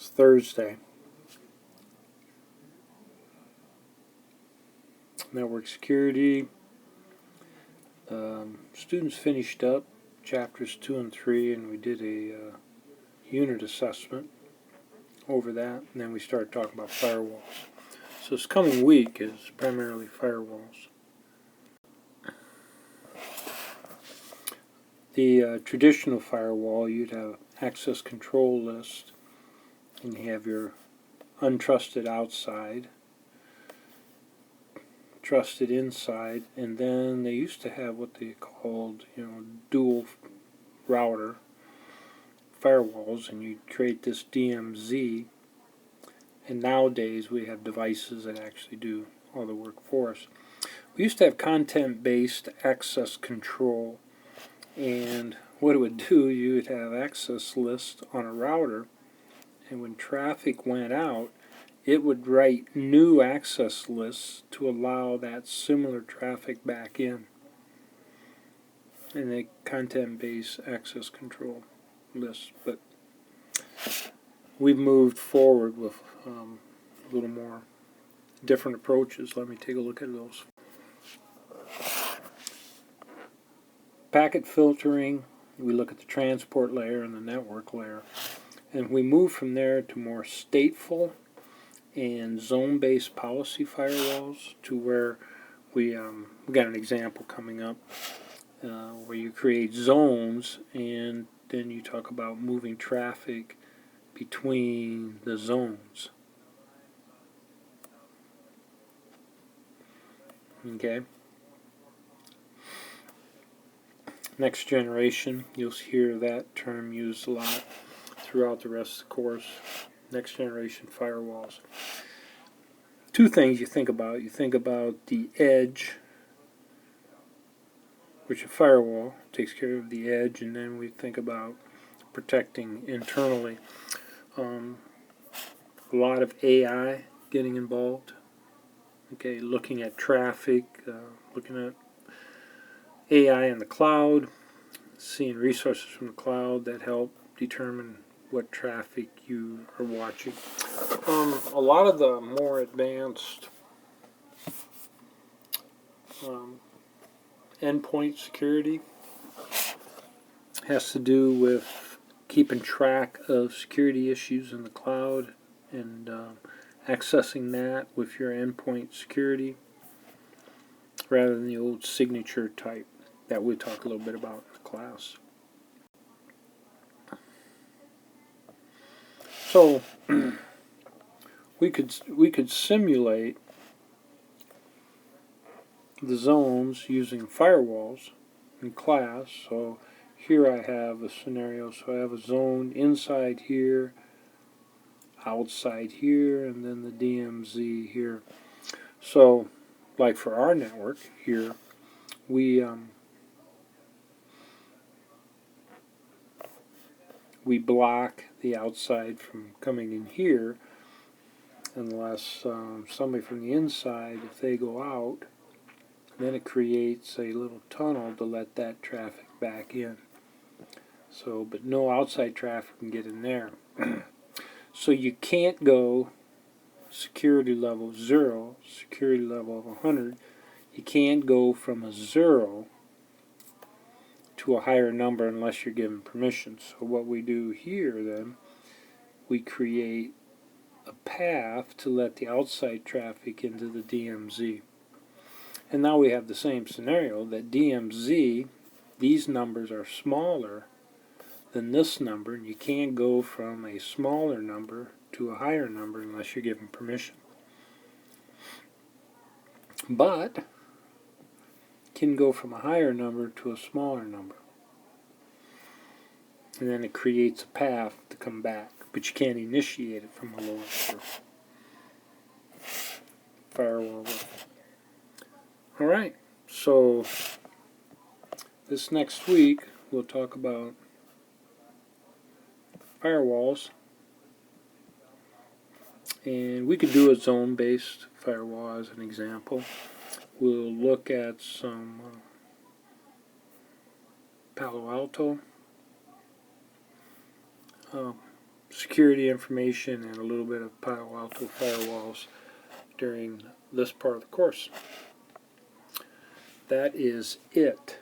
It's Thursday. Network security. Students finished up chapters 2 and 3, and we did a unit assessment over that, and then we started talking about firewalls. So this coming week is primarily firewalls. The traditional firewall, you'd have access control list, and you have your untrusted outside, trusted inside, and then they used to have what they called, dual router firewalls, and you'd create this DMZ. And nowadays we have devices that actually do all the work for us. We used to have content-based access control, and what it would do, you would have access lists on a router, and when traffic went out, it would write new access lists to allow that similar traffic back in. And a content-based access control list. But we've moved forward with a little more different approaches. Let me take a look at those. Packet filtering, we look at the transport layer and the network layer. And we move from there to more stateful and zone-based policy firewalls, to where we got an example coming up where you create zones, and then you talk about moving traffic between the zones. Okay. Next generation, you'll hear that term used a lot throughout the rest of the course. Next generation firewalls. Two things you think about. You think about the edge, which a firewall takes care of the edge, and then we think about protecting internally. A lot of AI getting involved. Okay, looking at traffic, looking at AI in the cloud, seeing resources from the cloud that help determine what traffic you are watching. A lot of the more advanced endpoint security has to do with keeping track of security issues in the cloud and accessing that with your endpoint security, rather than the old signature type that we'll talk a little bit about in the class. So we could simulate the zones using firewalls in class. So here I have a scenario. So I have a zone inside here, outside here, and then the DMZ here. So, like for our network here, we block the outside from coming in here, unless somebody from the inside, if they go out, then it creates a little tunnel to let that traffic back in. So, but no outside traffic can get in there. So you can't go security level 0, security level of 100. You can't go from a 0 to a higher number unless you're given permission. So what we do here then, we create a path to let the outside traffic into the DMZ. And now we have the same scenario, that DMZ, these numbers are smaller than this number, and you can't go from a smaller number to a higher number unless you're given permission. But can go from a higher number to a smaller number. And then it creates a path to come back, but you can't initiate it from a lower firewall. Alright, so this next week we'll talk about firewalls, and we could do a zone-based firewall as an example. We'll look at some Palo Alto, security information and a little bit of Palo Alto firewalls during this part of the course. That is it.